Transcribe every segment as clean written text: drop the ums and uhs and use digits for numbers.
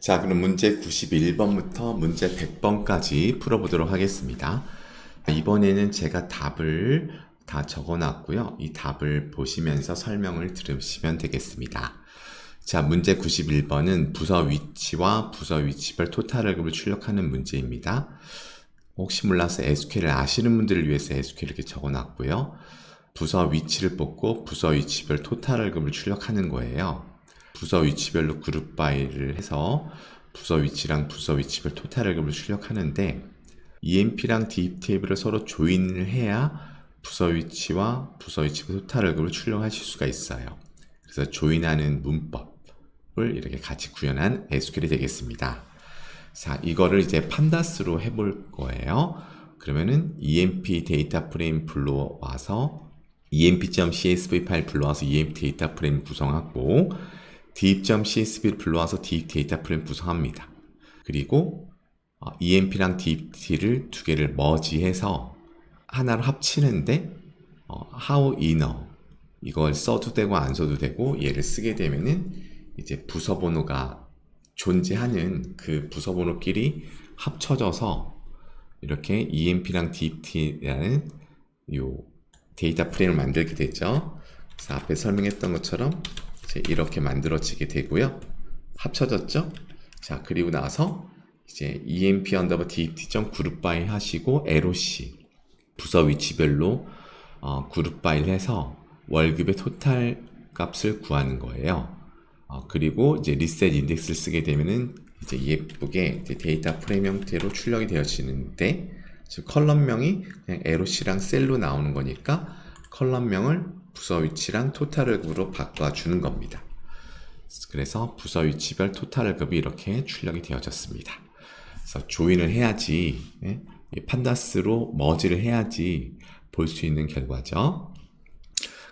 자, 그럼 문제 91번부터 문제 100번까지 풀어보도록 하겠습니다. 이번에는 제가 답을 다 적어놨고요. 이 답을 보시면서 설명을 들으시면 되겠습니다. 자, 문제 91번은 부서 위치와 부서 위치별 토탈 월급을 출력하는 문제입니다. 혹시 몰라서 SQL을 아시는 분들을 위해서 SQL 이렇게 적어놨고요. 부서 위치를 뽑고 부서 위치별 토탈 월급을 출력하는 거예요. 부서 위치별로 그룹 바이를 해서 부서 위치랑 부서 위치별 토탈 월급을 출력하는데 EMP랑 DIP 테이블을 서로 조인을 해야 부서 위치와 부서 위치별 토탈 월급을 출력하실 수가 있어요. 그래서 조인하는 문법을 이렇게 같이 구현한 SQL이 되겠습니다. 자, 이거를 이제 판다스로 해볼 거예요. 그러면은 EMP 데이터 프레임 불러와서 emp.csv 파일 불러와서 emp 데이터 프레임 구성하고 deep.csv를 불러와서 deep 데이터 프레임 구성합니다. 그리고 emp랑 deept를 두 개를 머지해서 하나로 합치는데 how inner 이걸 써도 되고 안 써도 되고 얘를 쓰게 되면은 이제 부서 번호가 존재하는 그 부서 번호끼리 합쳐져서 이렇게 emp랑 deept라는 요 데이터 프레임을 만들게 되죠. 그래서 앞에 설명했던 것처럼 이렇게 만들어지게 되고요. 합쳐졌죠? 자, 그리고 나서 이제 emp 언더바 dept.group by 하시고 LOC 부서 위치별로 그룹 바이를 해서 월급의 토탈 값을 구하는 거예요. 그리고 이제 리셋 인덱스를 쓰게 되면은 이제 예쁘게 이제 데이터 프레임 형태로 출력이 되어지는데 즉 컬럼명이 그냥 LOC랑 셀로 나오는 거니까 컬럼명을 부서 위치랑 토탈 월급으로 바꿔주는 겁니다. 그래서 부서 위치별 토탈 월급이 이렇게 출력이 되어졌습니다. 그래서 조인을 해야지, 판다스로 머지를 해야지 볼 수 있는 결과죠.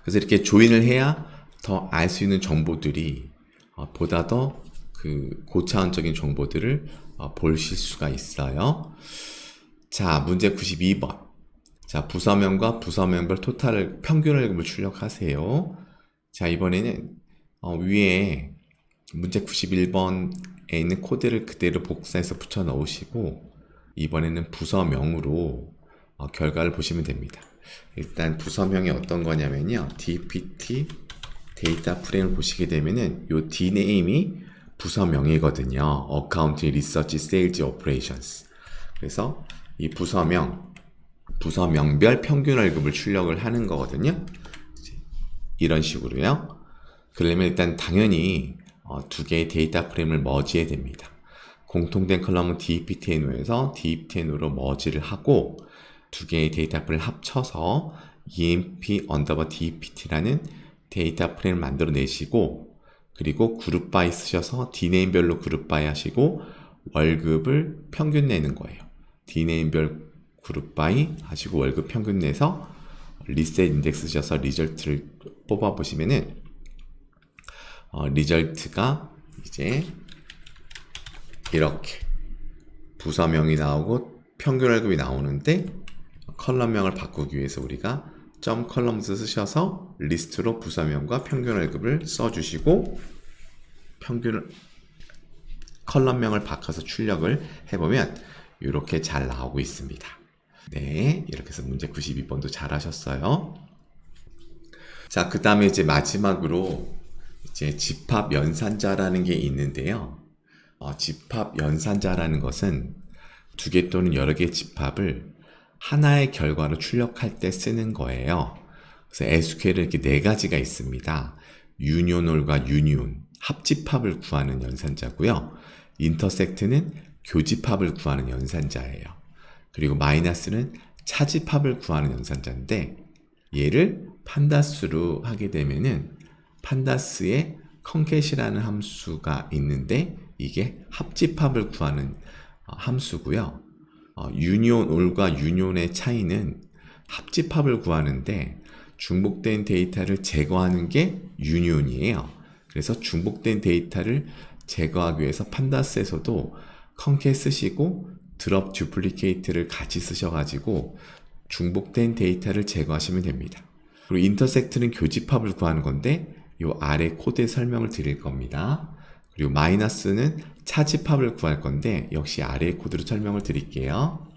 그래서 이렇게 조인을 해야 더 알 수 있는 정보들이 보다 더 그 고차원적인 정보들을 보실 수가 있어요. 자, 문제 92번. 자, 부서명과 부서명별 토탈 평균 월급을 출력하세요. 자, 이번에는 위에 문제 91번에 있는 코드를 그대로 복사해서 붙여 넣으시고 이번에는 부서명으로 결과를 보시면 됩니다. 일단 부서명이 어떤 거냐면요. DPT 데이터 프레임을 보시게 되면은 요 D네임이 부서명이거든요. Accounting, Research, Sales, Operations. 그래서 이 부서명별 평균 월급을 출력을 하는 거거든요. 이런 식으로요. 그러면 일단 당연히 두 개의 데이터 프레임을 머지해야 됩니다. 공통된 컬럼은 DEP10에서 DEP10으로 머지를 하고 두 개의 데이터 프레임을 합쳐서 EMP 언더바 DEPT라는 데이터 프레임을 만들어 내시고 그리고 그룹 바이 쓰셔서 D네임별로 그룹 바이 하시고 월급을 평균 내는 거예요. D네임별 그룹 바이 하시고 월급 평균 내서 리셋 인덱스 쓰셔서 리절트를 뽑아 보시면은 리절트가 이제 이렇게 부서명이 나오고 평균 월급이 나오는데 컬럼명을 바꾸기 위해서 우리가 점 컬럼스 쓰셔서 리스트로 부서명과 평균 월급을 써주시고 컬럼명을 바꿔서 출력을 해보면 이렇게 잘 나오고 있습니다. 네, 이렇게 해서 문제 92번도 잘 하셨어요. 자, 그 다음에 이제 마지막으로 이제 집합 연산자라는 게 있는데요. 집합 연산자라는 것은 두 개 또는 여러 개의 집합을 하나의 결과로 출력할 때 쓰는 거예요. 그래서 SQL에 이렇게 네 가지가 있습니다. 유니온올과 유니온, 합집합을 구하는 연산자고요. 인터섹트는 교집합을 구하는 연산자예요. 그리고 마이너스는 차집합을 구하는 연산자인데 얘를 판다스로 하게 되면은 판다스에 컨캣이라는 함수가 있는데 이게 합집합을 구하는 함수고요. 유니온 올과 유니온의 차이는 합집합을 구하는데 중복된 데이터를 제거하는 게 유니온이에요. 그래서 중복된 데이터를 제거하기 위해서 판다스에서도 컨캣 쓰시고 드롭 듀플리케이트를 같이 쓰셔가지고 중복된 데이터를 제거하시면 됩니다. 그리고 인터섹트는 교집합을 구하는 건데 이 아래 코드의 설명을 드릴 겁니다. 그리고 마이너스는 차집합을 구할 건데 역시 아래의 코드로 설명을 드릴게요.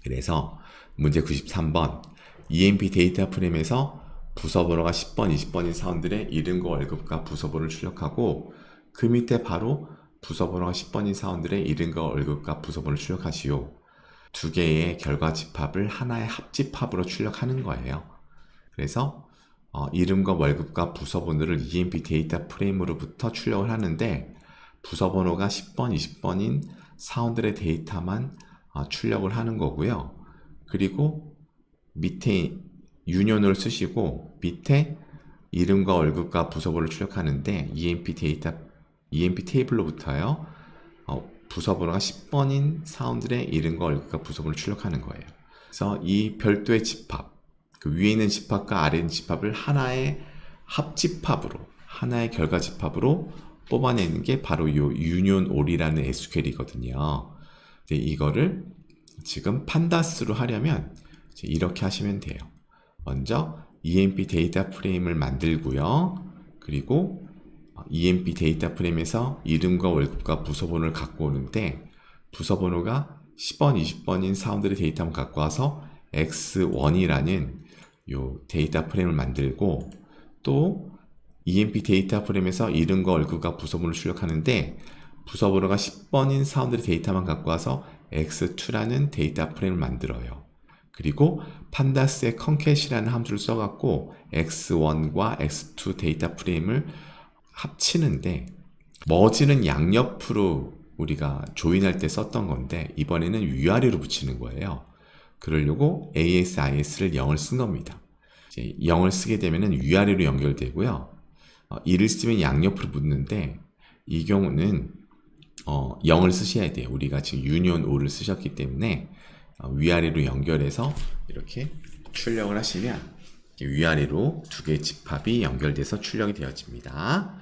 그래서 문제 93번 EMP 데이터 프레임에서 부서번호가 10번, 20번인 사원들의 이름과 월급과 부서번호를 출력하고 그 밑에 바로 부서번호가 10번인 사원들의 이름과 월급과 부서번호를 출력하시오. 두 개의 결과 집합을 하나의 합집합으로 출력하는 거예요. 그래서 이름과 월급과 부서번호를 EMP 데이터 프레임으로부터 출력을 하는데 부서번호가 10번, 20번인 사원들의 데이터만 출력을 하는 거고요. 그리고 밑에 유년을 쓰시고 밑에 이름과 월급과 부서번호를 출력하는데 EMP 테이블로부터요. 부서번호가 10번인 사원들의 이름과 월급과 부서번호를 출력하는 거예요. 그래서 이 별도의 집합, 그 위에 있는 집합과 아래 있는 집합을 하나의 합집합으로, 하나의 결과 집합으로 뽑아내는 게 바로 이 유니온 올이라는 SQL이거든요. 이거를 지금 판다스로 하려면 이렇게 하시면 돼요. 먼저 EMP 데이터 프레임을 만들고요. 그리고 EMP 데이터 프레임에서 이름과 월급과 부서번호를 갖고 오는데 부서번호가 10번, 20번인 사원들의 데이터만 갖고 와서 X1이라는 요 데이터 프레임을 만들고 또 EMP 데이터 프레임에서 이름과 월급과 부서번호를 출력하는데 부서번호가 10번인 사원들의 데이터만 갖고 와서 X2라는 데이터 프레임을 만들어요. 그리고 판다스의 컨캣이라는 함수를 써갖고 X1과 X2 데이터 프레임을 합치는데 머지는 양옆으로 우리가 조인할 때 썼던 건데 이번에는 위아래로 붙이는 거예요. 그러려고 ASIS를 0을 쓴 겁니다. 이제 0을 쓰게 되면 위아래로 연결되고요. 1을 쓰면 양옆으로 붙는데 이 경우는 0을 쓰셔야 돼요. 우리가 지금 유니온 5를 쓰셨기 때문에 위아래로 연결해서 이렇게 출력을 하시면 위아래로 두 개의 집합이 연결돼서 출력이 되어집니다.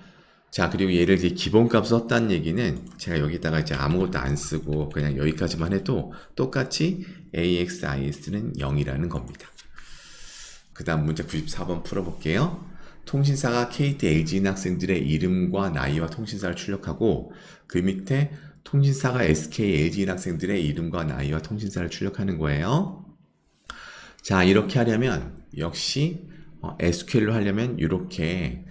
자, 그리고 얘를 이제 기본값 썼다는 얘기는 제가 여기다가 이제 아무것도 안 쓰고 그냥 여기까지만 해도 똑같이 AXIS는 0이라는 겁니다. 그 다음 문제 94번 풀어볼게요. 통신사가 KT, LG인 학생들의 이름과 나이와 통신사를 출력하고 그 밑에 통신사가 SK, LG인 학생들의 이름과 나이와 통신사를 출력하는 거예요. 자, 이렇게 하려면 역시 SQL로 하려면 이렇게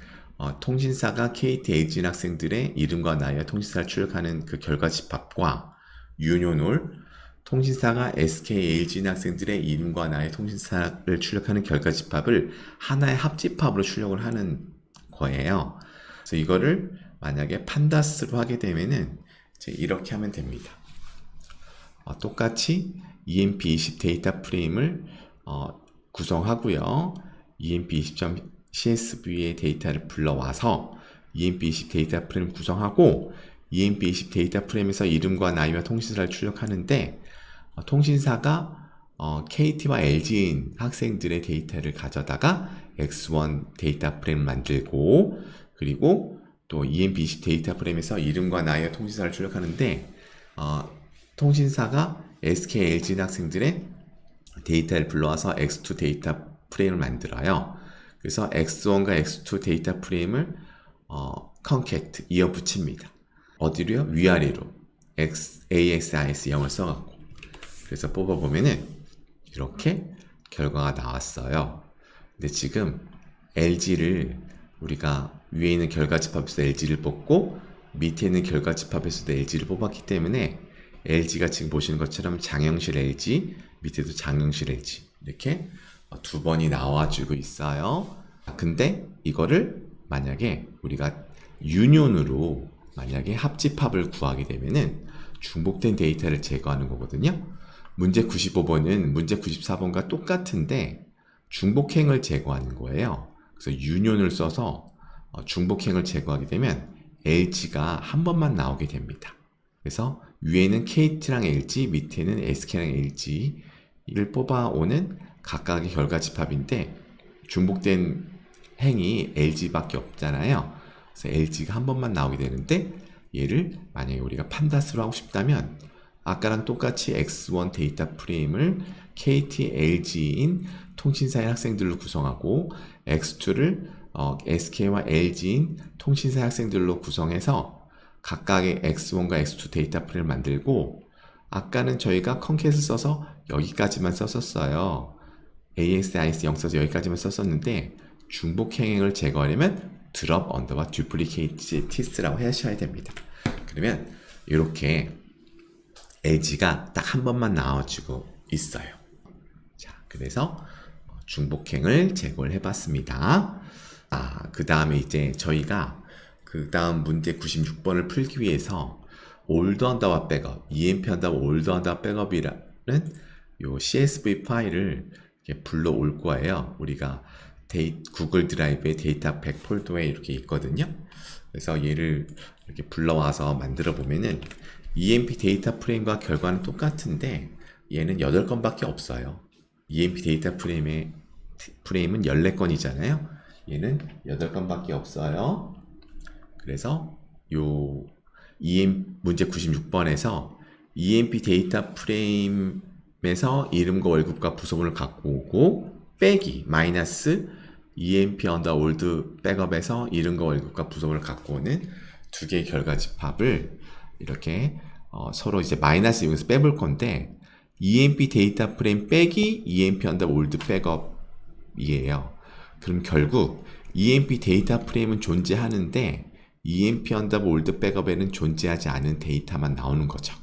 통신사가 KT, LG인 학생들의 이름과 나이와 통신사를 출력하는 그 결과 집합과 유니온올 통신사가 SK, LG인 학생들의 이름과 나이와 통신사를 출력하는 결과 집합을 하나의 합집합으로 출력을 하는 거예요. 그래서 이거를 만약에 판다스로 하게 되면은 이제 이렇게 하면 됩니다. 똑같이 EMP20 데이터 프레임을 구성하고요. EMP20.csv의 데이터를 불러와서 EMP20 데이터 프레임 구성하고 EMP20 데이터 프레임에서 이름과 나이와 통신사를 출력하는데 통신사가 KT와 LG인 학생들의 데이터를 가져다가 X1 데이터 프레임을 만들고 그리고 또 EMP20 데이터 프레임에서 이름과 나이와 통신사를 출력하는데 통신사가 SK, LG인 학생들의 데이터를 불러와서 X2 데이터 프레임을 만들어요. 그래서 X1과 X2 데이터 프레임을 컨캣 이어 붙입니다. 어디로요? 위아래로 ASIS 0을 써갖고 그래서 뽑아보면은 이렇게 결과가 나왔어요. 근데 지금 LG를 우리가 위에 있는 결과 집합에서 LG를 뽑고 밑에 있는 결과 집합에서도 LG를 뽑았기 때문에 LG가 지금 보시는 것처럼 장형실 LG, 밑에도 장형실 LG 이렇게 두 번이 나와주고 있어요. 근데 이거를 만약에 우리가 유니온으로 만약에 합집합을 구하게 되면은 중복된 데이터를 제거하는 거거든요. 문제 95번은 문제 94번과 똑같은데 중복행을 제거하는 거예요. 그래서 유니온을 써서 중복행을 제거하게 되면 LG가 한 번만 나오게 됩니다. 그래서 위에는 KT랑 LG, 밑에는 SK랑 LG를 뽑아오는 각각의 결과 집합인데 중복된 행이 LG밖에 없잖아요. 그래서 LG가 한 번만 나오게 되는데 얘를 만약에 우리가 판다스로 하고 싶다면 아까랑 똑같이 X1 데이터 프레임을 KT, LG인 통신사의 학생들로 구성하고 X2를 SK와 LG인 통신사의 학생들로 구성해서 각각의 x1과 x2 데이터 프레임을 만들고, 아까는 저희가 컨캣을 써서 여기까지만 썼었어요. ASIS 0 써서 여기까지만 썼었는데, 중복행을 제거하려면 drop under와 duplicate this라고 하셔야 됩니다. 그러면 이렇게 edge가 딱 한 번만 나와주고 있어요. 자, 그래서 중복행을 제거를 해봤습니다. 그 다음에 이제 저희가 그 다음 문제 96번을 풀기 위해서 old under와 백업, emp under와 old under와 백업이라는 요 CSV 파일을 이렇게 불러올 거예요. 우리가 구글 드라이브에 데이터 100 폴더에 이렇게 있거든요. 그래서 얘를 이렇게 불러와서 만들어 보면은 emp 데이터 프레임과 결과는 똑같은데 얘는 8건밖에 없어요. emp 데이터 프레임은 14건이잖아요. 얘는 8건밖에 없어요. 그래서 요 문제 96번에서 emp 데이터 프레임에서 이름과 월급과 부속을 갖고 오고 빼기 마이너스 emp 언더 올드 백업에서 이름과 월급과 부속을 갖고 오는 두 개의 결과 집합을 이렇게 서로 이제 마이너스 이용해서 빼볼 건데, emp 데이터 프레임 빼기 emp 언더 올드 백업이에요. 그럼 결국 emp 데이터 프레임은 존재하는데 emp 언더 올드 백업에는 존재하지 않은 데이터만 나오는 거죠.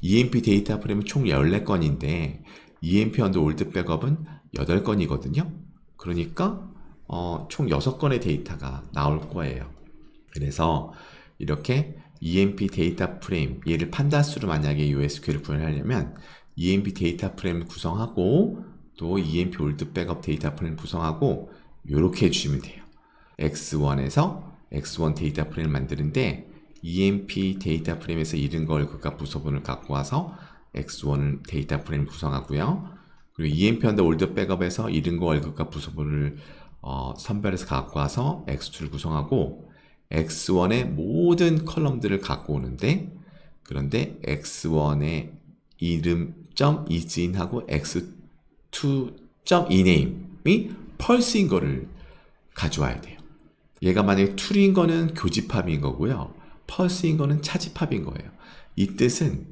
emp 데이터 프레임은 총 14건인데 emp 언더 올드 백업은 8건이거든요. 그러니까 총 6건의 데이터가 나올 거예요. 그래서 이렇게 emp 데이터 프레임, 얘를 판단수로 만약에 USQL을 구현하려면 emp 데이터 프레임을 구성하고 또 emp 올드 백업 데이터 프레임을 구성하고 이렇게 해주시면 돼요. x1에서 x1 데이터 프레임을 만드는데 emp 데이터 프레임에서 이름과 월급과 부속분을 갖고 와서 x1 데이터 프레임을 구성하고요. 그리고 emp 언더 올드 백업에서 이름과 월급과 부속분을 선별해서 갖고 와서 x2를 구성하고 x1의 모든 컬럼들을 갖고 오는데, 그런데 x1의 이름 .isIn하고 x2 .ename이 펄스인 거를 가져와야 돼요. 얘가 만약에 true인 거는 교집합인 거고요. 펄스인 거는 차집합인 거예요. 이 뜻은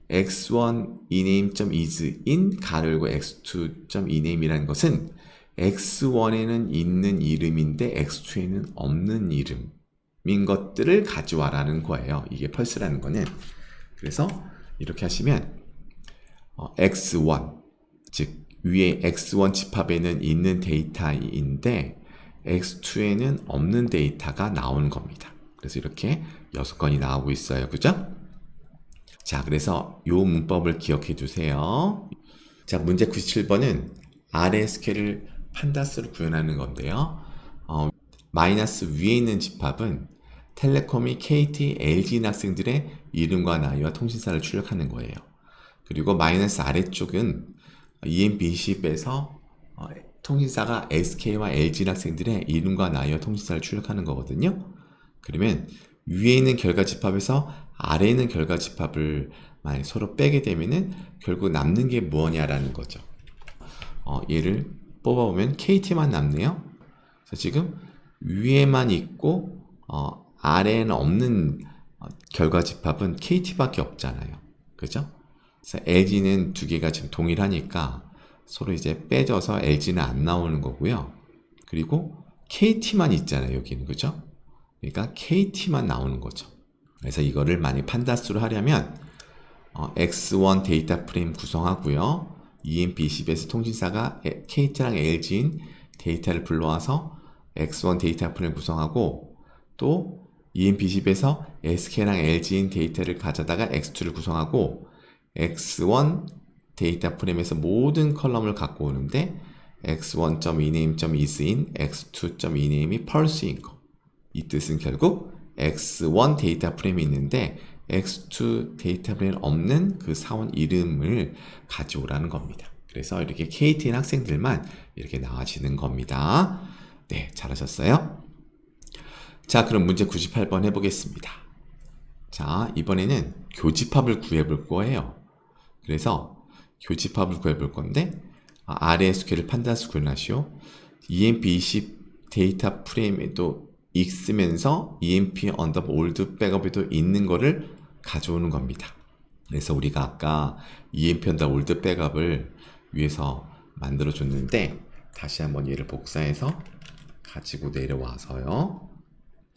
x1 ename.isIn 가로 열고 x2 ename이라는 것은 x1에는 있는 이름인데 x2에는 없는 이름인 것들을 가져와라는 거예요. 이게 펄스라는 거는. 그래서 이렇게 하시면 x1, 즉 위에 x1 집합에는 있는 데이터인데 x2에는 없는 데이터가 나오는 겁니다. 그래서 이렇게 6건이 나오고 있어요. 그죠? 자, 그래서 이 문법을 기억해 두세요. 자, 문제 97번은 RSQL을 판다스로 구현하는 건데요. 마이너스 위에 있는 집합은 텔레콤이 KT, LG 학생들의 이름과 나이와 통신사를 출력하는 거예요. 그리고 마이너스 아래쪽은 EMP20에서 통신사가 SK와 LG 학생들의 이름과 나이와 통신사를 출력하는 거거든요. 그러면 위에 있는 결과 집합에서 아래에 있는 결과 집합을 만약 서로 빼게 되면은 결국 남는 게 뭐냐라는 거죠. 얘를 뽑아보면 KT만 남네요. 그래서 지금 위에만 있고 아래에는 없는 결과 집합은 KT밖에 없잖아요. 그죠? 그래서 LG는 두 개가 지금 동일하니까 서로 이제 빼져서 LG는 안 나오는 거고요. 그리고 KT만 있잖아요. 여기는. 그죠? 그러니까 KT만 나오는 거죠. 그래서 이거를 만약 판다수로 하려면 X1 데이터 프레임 구성하고요. EMP20에서 통신사가 KT랑 LG인 데이터를 불러와서 X1 데이터 프레임 구성하고 또 EMP20에서 SK랑 LG인 데이터를 가져다가 X2를 구성하고 X1 데이터 프레임에서 모든 컬럼을 갖고 오는데 x1.ename.isIn, x2.ename이 펄스인 거. 이 뜻은 결국 x1 데이터 프레임이 있는데 x2 데이터 프레임 없는 그 사원 이름을 가져오라는 겁니다. 그래서 이렇게 KTN 학생들만 이렇게 나와지는 겁니다. 네, 잘하셨어요? 자, 그럼 문제 98번 해보겠습니다. 자, 이번에는 교집합을 구해볼 거예요. 그래서 교집합을 구해볼 건데 RSQL을 판단수 구현하시오. EMP20 데이터 프레임에도 있으면서 emp 언더바 올드 백업에도 있는 거를 가져오는 겁니다. 그래서 우리가 아까 emp 언더바 올드 백업을 위해서 만들어 줬는데 다시 한번 얘를 복사해서 가지고 내려와서요.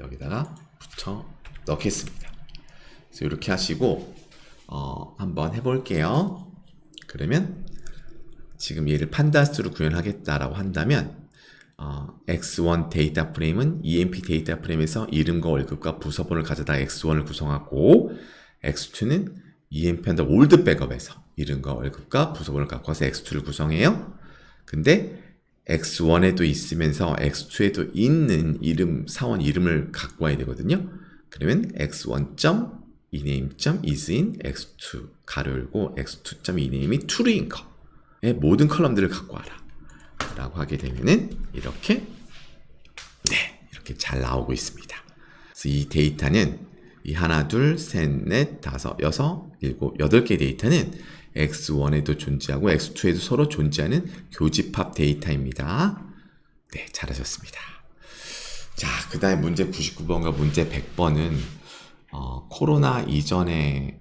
여기다가 붙여 넣겠습니다. 그래서 이렇게 하시고 한번 해볼게요. 그러면 지금 얘를 판다스로 구현하겠다라고 한다면 x1 데이터 프레임은 emp 데이터 프레임에서 이름과 월급과 부서번호를 가져다 x1을 구성하고 x2는 emp 언더 올드 백업에서 이름과 월급과 부서번호를 갖고 와서 x2를 구성해요. 근데 x1에도 있으면서 x2에도 있는 사원 이름을 갖고 와야 되거든요. 그러면 x1.ename.isIn x2 가로 열고 x2.ename이 true인 거의 모든 컬럼들을 갖고 와라 라고 하게 되면은 이렇게 잘 나오고 있습니다. 그래서 이 데이터는 이 하나, 둘, 셋, 넷, 다섯, 여섯, 일곱, 8개 데이터는 x1에도 존재하고 x2에도 서로 존재하는 교집합 데이터입니다. 네, 잘하셨습니다. 자, 그 다음에 문제 99번과 문제 100번은 코로나 이전에는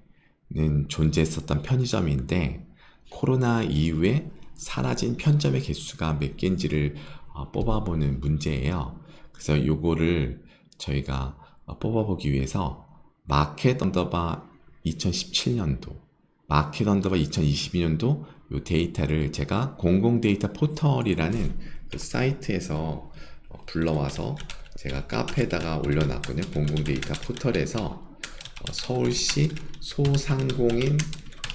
존재했었던 편의점인데 코로나 이후에 사라진 편점의 개수가 몇 개인지를 뽑아보는 문제예요. 그래서 요거를 저희가 뽑아보기 위해서 마켓 언더바 2017년도, 마켓 언더바 2022년도 요 데이터를 제가 공공 데이터 포털이라는 그 사이트에서 불러와서 제가 카페에다가 올려놨거든요. 공공 데이터 포털에서 서울시 소상공인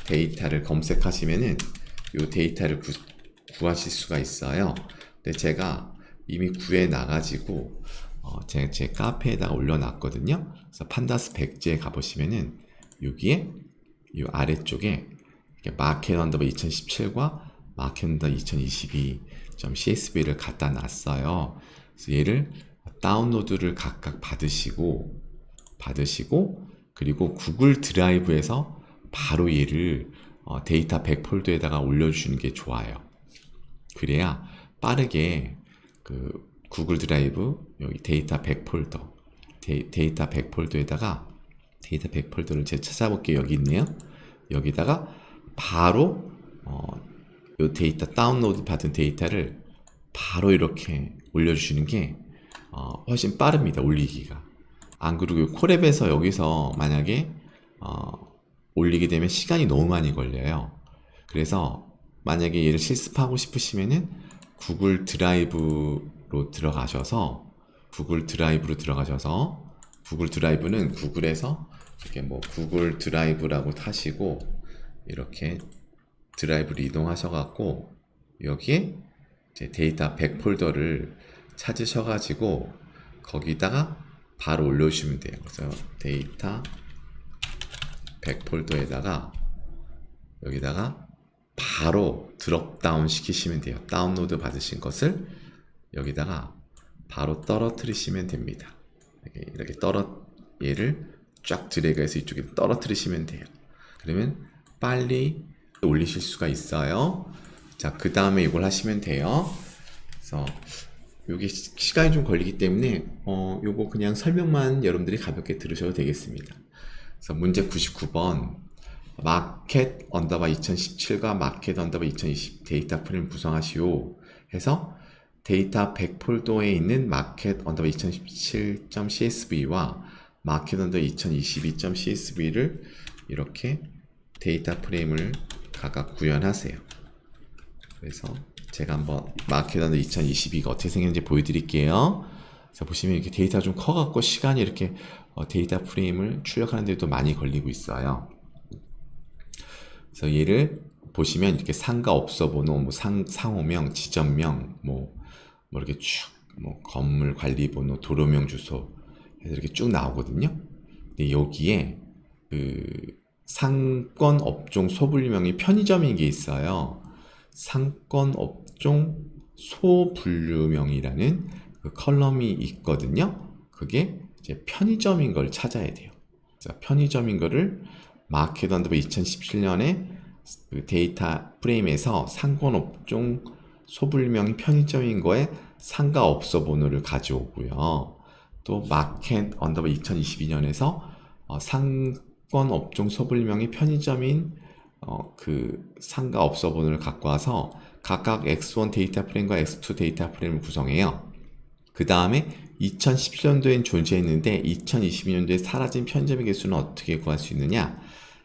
데이터를 검색하시면은 요 데이터를 구하실 수가 있어요. 근데 제가 이미 구해 놔가지고 제 카페에다가 올려놨거든요. 그래서 판다스 백지에 가보시면은 여기에 이 아래쪽에 마켓 언더바 2017과 마켓 언더바 2022.csv를 갖다 놨어요. 그래서 얘를 다운로드를 각각 받으시고 그리고 구글 드라이브에서 바로 얘를 데이터 100 폴더에다가 올려주시는 게 좋아요. 그래야 빠르게 그 구글 드라이브 여기 데이터 100 폴더 데이터 100 폴더에다가 데이터 100 폴더를 제가 찾아볼게요. 여기 있네요. 여기다가 바로 이 데이터 다운로드 받은 데이터를 바로 이렇게 올려주시는 게 훨씬 빠릅니다. 올리기가. 안 그러고 콜앱에서 여기서 만약에 올리게 되면 시간이 너무 많이 걸려요. 그래서 만약에 얘를 실습하고 싶으시면은 구글 드라이브로 들어가셔서 구글 드라이브는 구글에서 이렇게 뭐 구글 드라이브라고 타시고 이렇게 드라이브를 이동하셔갖고 여기에 이제 데이터 100 폴더를 찾으셔가지고 거기다가 바로 올려주시면 돼요. 그래서 데이터 100 폴더에다가 여기다가 바로 드롭다운 시키시면 돼요. 다운로드 받으신 것을 여기다가 바로 떨어뜨리시면 됩니다. 이렇게 얘를 쫙 드래그해서 이쪽에 떨어뜨리시면 돼요. 그러면 빨리 올리실 수가 있어요. 자, 그 다음에 이걸 하시면 돼요. 그래서 여기 시간이 좀 걸리기 때문에 요거 그냥 설명만 여러분들이 가볍게 들으셔도 되겠습니다. 그래서 문제 99번 마켓 언더바 2017과 마켓 언더바 2020 데이터 프레임 구성하시오 해서 데이터 100 폴더에 있는 마켓 언더바 2017.csv와 마켓 언더바 2022.csv를 이렇게 데이터 프레임을 각각 구현하세요. 그래서 제가 한번 마켓 언더바 2022가 어떻게 생겼는지 보여드릴게요. 자, 보시면 이렇게 데이터가 좀 커갖고 시간이 이렇게 데이터 프레임을 출력하는 데도 많이 걸리고 있어요. 그래서 얘를 보시면 이렇게 상가 업소 번호, 뭐 상호명, 지점명, 뭐 이렇게 쭉, 건물 관리 번호, 도로명 주소 해서 이렇게 쭉 나오거든요. 근데 여기에 그 상권 업종 소분류명이 편의점인 게 있어요. 상권 업종 소분류명이라는 그 컬럼이 있거든요. 그게 이제 편의점인 걸 찾아야 돼요. 그래서 편의점인 거를 마켓 언더바 2017년에 그 데이터 프레임에서 상권 업종 소분류명이 편의점인 거에 상가 업소 번호를 가져오고요. 또 마켓 언더바 2022년에서 상권 업종 소불명의 편의점인 그 상가 업소 번호를 갖고 와서 각각 X1 데이터 프레임과 X2 데이터 프레임을 구성해요. 그 다음에 2017년도엔 존재했는데 2022년도에 사라진 편의점의 개수는 어떻게 구할 수 있느냐?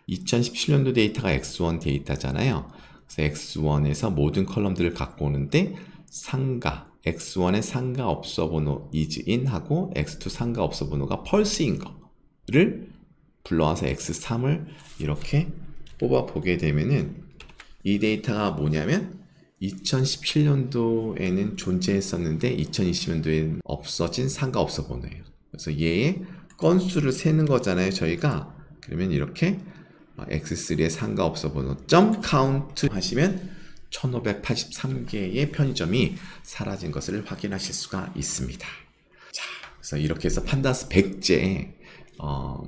2017년도 데이터가 X1 데이터잖아요. 그래서 X1에서 모든 컬럼들을 갖고 오는데 상가, X1의 상가 업소 번호 is인 하고 X2 상가 업소 번호가 펄스인 거를 불러와서 X3을 이렇게 뽑아 보게 되면은 이 데이터가 뭐냐면 2017년도에는 존재했었는데 2020년도에는 없어진 상가 업소 번호예요. 그래서 얘의 건수를 세는 거잖아요, 저희가. 그러면 이렇게 X3의 상가 업소 번호 .count 하시면 1583개의 편의점이 사라진 것을 확인하실 수가 있습니다. 자, 그래서 이렇게 해서 판다스 100제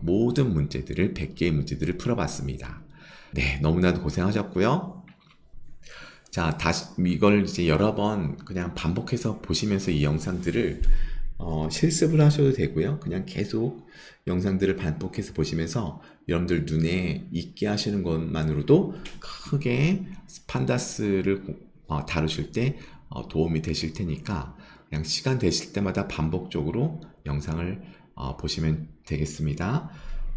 모든 문제들을 100개의 문제들을 풀어봤습니다. 네, 너무나도 고생하셨고요. 자, 다시 이걸 이제 여러 번 그냥 반복해서 보시면서 이 영상들을 실습을 하셔도 되고요. 그냥 계속 영상들을 반복해서 보시면서 여러분들 눈에 익게 하시는 것만으로도 크게 판다스를 다루실 때 도움이 되실 테니까 그냥 시간 되실 때마다 반복적으로 영상을 보시면 되겠습니다.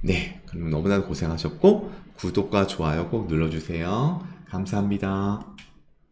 네, 그럼 너무나 고생하셨고 구독과 좋아요 꼭 눌러주세요. 감사합니다.